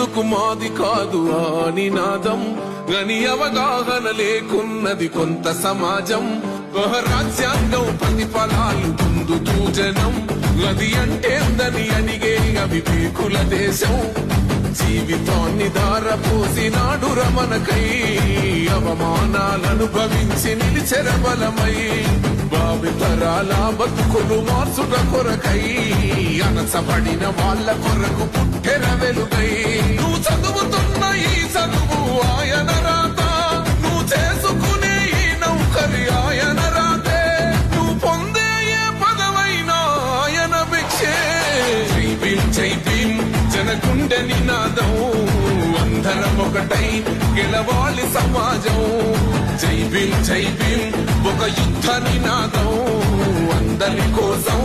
బతుకు మాది కాదు ఆ నినాదం గని అవగాహన లేకున్నది కొంత సమాజం రాజ్యాంగం ప్రతిఫలాలు పొందుతూ జనం గది అంటేందని అడిగే అవివేకుల దేశం జీవితాన్ని ధారపోసినాడు రమణకై అవమానాలనుభవించి నిలిచెర బలమై భావితరాల బతుకులు మార్చుట కొరకై అనసబడిన వాళ్ళ కొరకు పుట్టెర వెలుగై నువ్వు చదువుతున్న ఈ చదువు ఆయన రాత నువ్వు చేసుకునే ఈ నౌకరి ఆయన రాతే నువ్వు పొందే ఏ పదవైనా ఆయన భిక్షే జై భీమ్ జై భీమ్ జనగుండె నినాదం అందరం ఒకటై గెలవాలి సమాజం జై భీమ్ ఒక యుద్ధ నినాదం అందరి కోసం